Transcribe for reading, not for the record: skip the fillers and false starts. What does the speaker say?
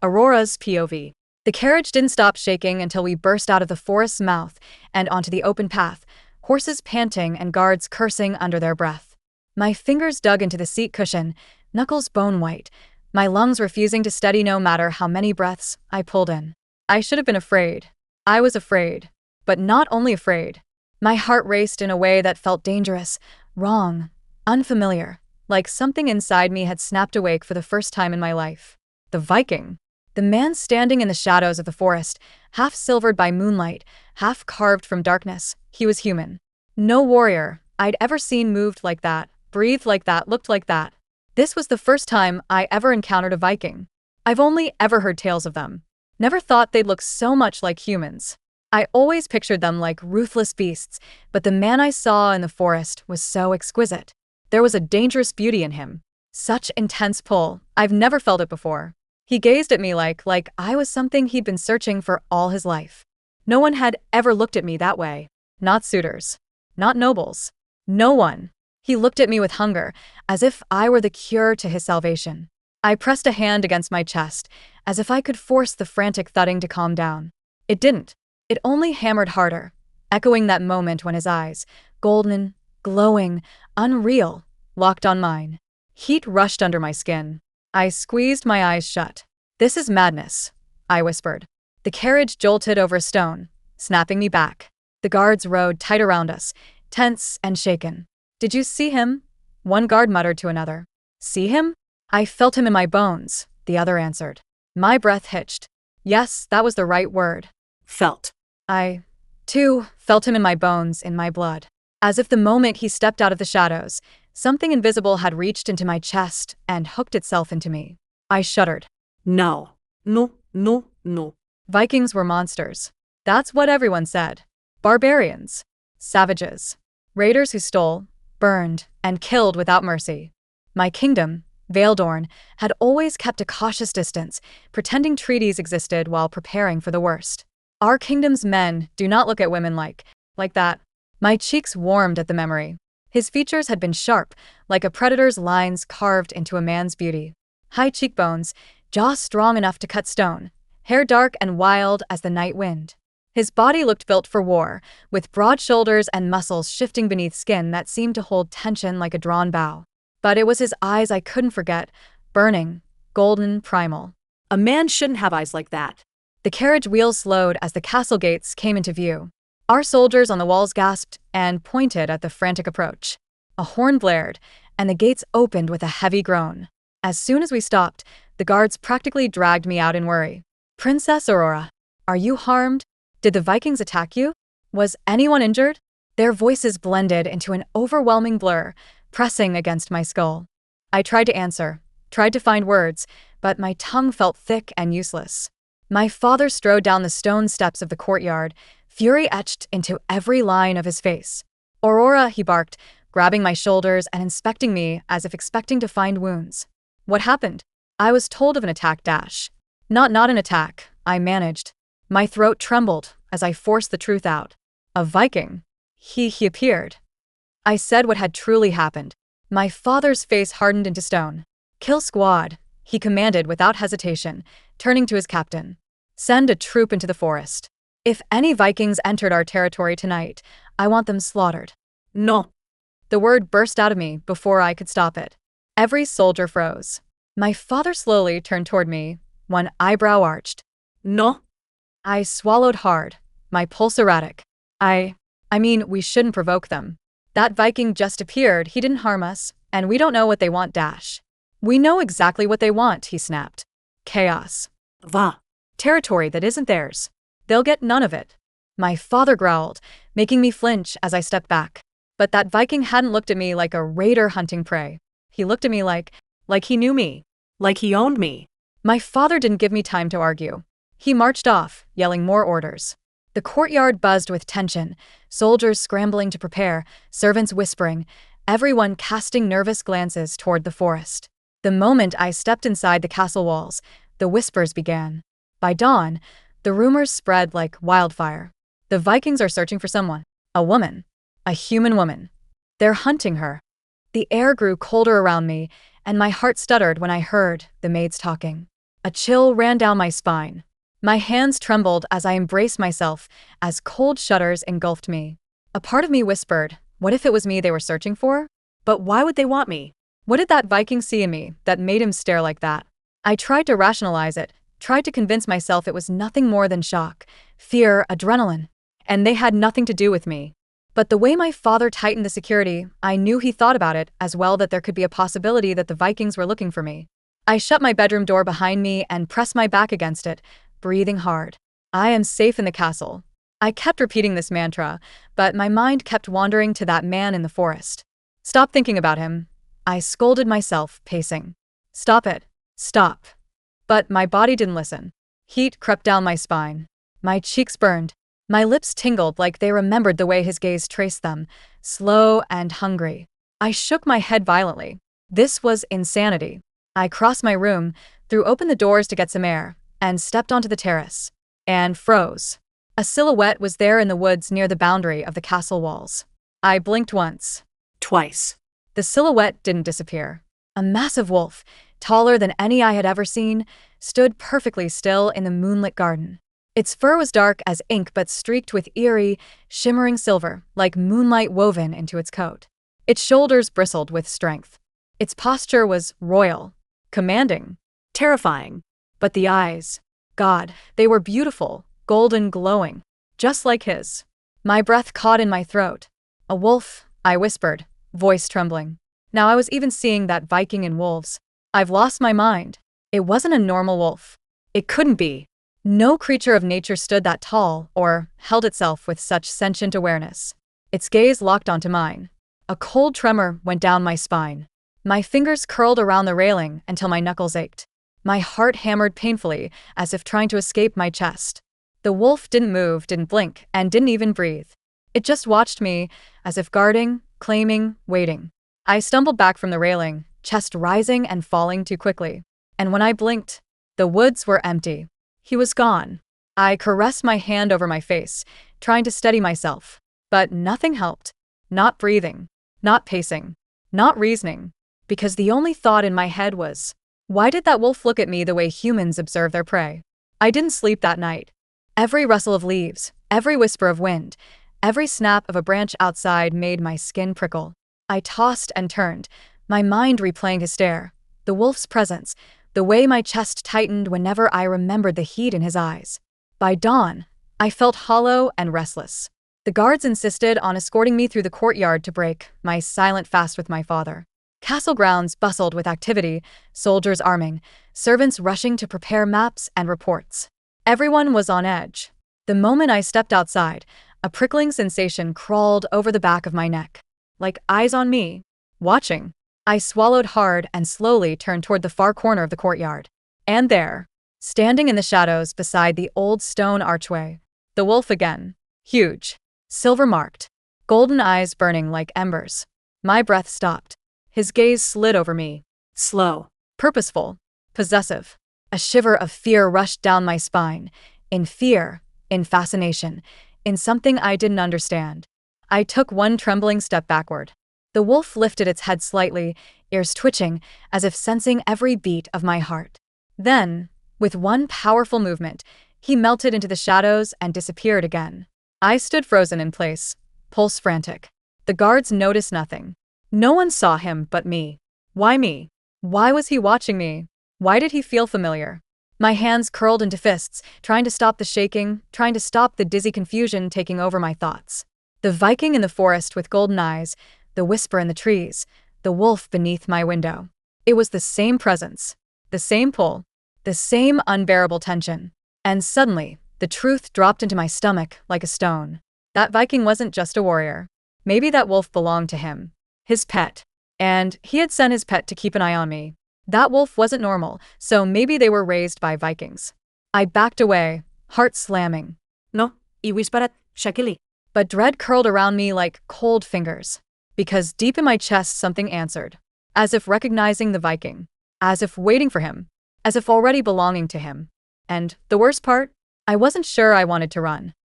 Aurora's POV. The carriage didn't stop shaking until we burst out of the forest's mouth and onto the open path, horses panting and guards cursing under their breath. My fingers dug into the seat cushion, knuckles bone white, my lungs refusing to steady no matter how many breaths I pulled in. I should have been afraid. I was afraid. But not only afraid. My heart raced in a way that felt dangerous, wrong, unfamiliar, like something inside me had snapped awake for the first time in my life. The Viking. The man standing in the shadows of the forest, half silvered by moonlight, half carved from darkness, he was human. No warrior I'd ever seen moved like that, breathed like that, looked like that. This was the first time I ever encountered a Viking. I've only ever heard tales of them. Never thought they'd look so much like humans. I always pictured them like ruthless beasts, but the man I saw in the forest was so exquisite. There was a dangerous beauty in him. Such intense pull, I've never felt it before. He gazed at me like I was something he'd been searching for all his life. No one had ever looked at me that way. Not suitors. Not nobles. No one. He looked at me with hunger, as if I were the cure to his salvation. I pressed a hand against my chest, as if I could force the frantic thudding to calm down. It didn't. It only hammered harder, echoing that moment when his eyes, golden, glowing, unreal, locked on mine. Heat rushed under my skin. I squeezed my eyes shut. "This is madness," I whispered. The carriage jolted over a stone, snapping me back. The guards rode tight around us, tense and shaken. "Did you see him?" One guard muttered to another. "See him?" "I felt him in my bones," the other answered. My breath hitched. Yes, that was the right word. Felt. I, too, felt him in my bones, in my blood. As if the moment he stepped out of the shadows, something invisible had reached into my chest and hooked itself into me. I shuddered. No. No, no, no. Vikings were monsters. That's what everyone said. Barbarians. Savages. Raiders who stole, burned, and killed without mercy. My kingdom, Valedorn, had always kept a cautious distance, pretending treaties existed while preparing for the worst. Our kingdom's men do not look at women like that. My cheeks warmed at the memory. His features had been sharp, like a predator's lines carved into a man's beauty. High cheekbones, jaw strong enough to cut stone, hair dark and wild as the night wind. His body looked built for war, with broad shoulders and muscles shifting beneath skin that seemed to hold tension like a drawn bow. But it was his eyes I couldn't forget, burning, golden, primal. A man shouldn't have eyes like that. The carriage wheels slowed as the castle gates came into view. Our soldiers on the walls gasped and pointed at the frantic approach. A horn blared, and the gates opened with a heavy groan. As soon as we stopped, the guards practically dragged me out in worry. "Princess Aurora, are you harmed? Did the Vikings attack you? Was anyone injured?" Their voices blended into an overwhelming blur, pressing against my skull. I tried to answer, tried to find words, but my tongue felt thick and useless. My father strode down the stone steps of the courtyard, fury etched into every line of his face. "Aurora," he barked, grabbing my shoulders and inspecting me as if expecting to find wounds. "What happened?" "I was told of an attack, Dash." Not an attack," I managed. My throat trembled as I forced the truth out. "A Viking. He appeared." I said what had truly happened. My father's face hardened into stone. "Kill squad," he commanded without hesitation, turning to his captain. "Send a troop into the forest. If any Vikings entered our territory tonight, I want them slaughtered." No. The word burst out of me before I could stop it. Every soldier froze. My father slowly turned toward me, one eyebrow arched. No. I swallowed hard, my pulse erratic. I mean, we shouldn't provoke them. That Viking just appeared, he didn't harm us, and we don't know what they want, Dash. "We know exactly what they want," he snapped. "Chaos. Va. Territory that isn't theirs. They'll get none of it." My father growled, making me flinch as I stepped back. But that Viking hadn't looked at me like a raider hunting prey. He looked at me like he knew me. Like he owned me. My father didn't give me time to argue. He marched off, yelling more orders. The courtyard buzzed with tension, soldiers scrambling to prepare, servants whispering, everyone casting nervous glances toward the forest. The moment I stepped inside the castle walls, the whispers began. By dawn, the rumors spread like wildfire. The Vikings are searching for someone. A woman. A human woman. They're hunting her. The air grew colder around me, and my heart stuttered when I heard the maids talking. A chill ran down my spine. My hands trembled as I embraced myself, as cold shudders engulfed me. A part of me whispered, what if it was me they were searching for? But why would they want me? What did that Viking see in me that made him stare like that? I tried to rationalize it, tried to convince myself it was nothing more than shock, fear, adrenaline, and they had nothing to do with me. But the way my father tightened the security, I knew he thought about it as well, that there could be a possibility that the Vikings were looking for me. I shut my bedroom door behind me and pressed my back against it, breathing hard. I am safe in the castle. I kept repeating this mantra, but my mind kept wandering to that man in the forest. Stop thinking about him. I scolded myself, pacing. Stop it. Stop. But my body didn't listen. Heat crept down my spine. My cheeks burned. My lips tingled like they remembered the way his gaze traced them, slow and hungry. I shook my head violently. This was insanity. I crossed my room, threw open the doors to get some air, and stepped onto the terrace. And froze. A silhouette was there in the woods near the boundary of the castle walls. I blinked once. Twice. The silhouette didn't disappear. A massive wolf, taller than any I had ever seen, stood perfectly still in the moonlit garden. Its fur was dark as ink but streaked with eerie, shimmering silver, like moonlight woven into its coat. Its shoulders bristled with strength. Its posture was royal, commanding, Terrifying. but the eyes, God, they were beautiful, golden glowing, just like his. My breath caught in my throat. A wolf, I whispered, voice trembling. Now I was even seeing that Viking in wolves. I've lost my mind. It wasn't a normal wolf. It couldn't be. No creature of nature stood that tall or held itself with such sentient awareness. Its gaze locked onto mine. A cold tremor went down my spine. My fingers curled around the railing until my knuckles ached. My heart hammered painfully, as if trying to escape my chest. The wolf didn't move, didn't blink, and didn't even breathe. It just watched me, as if guarding, claiming, waiting. I stumbled back from the railing, chest rising and falling too quickly. And when I blinked, the woods were empty. He was gone. I caressed my hand over my face, trying to steady myself. But nothing helped. Not breathing. Not pacing. Not reasoning. Because the only thought in my head was, why did that wolf look at me the way humans observe their prey? I didn't sleep that night. Every rustle of leaves, every whisper of wind, every snap of a branch outside made my skin prickle. I tossed and turned, my mind replaying his stare, the wolf's presence, the way my chest tightened whenever I remembered the heat in his eyes. By dawn, I felt hollow and restless. The guards insisted on escorting me through the courtyard to break my silent fast with my father. Castle grounds bustled with activity, soldiers arming, servants rushing to prepare maps and reports. Everyone was on edge. The moment I stepped outside, a prickling sensation crawled over the back of my neck. Like eyes on me, watching. I swallowed hard and slowly turned toward the far corner of the courtyard. And there, standing in the shadows beside the old stone archway, the wolf again. Huge, silver-marked, golden eyes burning like embers. My breath stopped. His gaze slid over me. Slow. Purposeful. Possessive. A shiver of fear rushed down my spine. In fear, in fascination, in something I didn't understand. I took one trembling step backward. The wolf lifted its head slightly, ears twitching, as if sensing every beat of my heart. Then, with one powerful movement, he melted into the shadows and disappeared again. I stood frozen in place, pulse frantic. The guards noticed nothing. No one saw him but me. Why me? Why was he watching me? Why did he feel familiar? My hands curled into fists, trying to stop the shaking, trying to stop the dizzy confusion taking over my thoughts. The Viking in the forest with golden eyes, the whisper in the trees, the wolf beneath my window. It was the same presence, the same pull, the same unbearable tension. And suddenly, the truth dropped into my stomach like a stone. That Viking wasn't just a warrior. Maybe that wolf belonged to him. His pet. And he had sent his pet to keep an eye on me. That wolf wasn't normal, so maybe they were raised by Vikings. I backed away, heart slamming. No, iwisparat, shakili. But dread curled around me like cold fingers. Because deep in my chest something answered. As if recognizing the Viking. As if waiting for him. As if already belonging to him. And the worst part? I wasn't sure I wanted to run.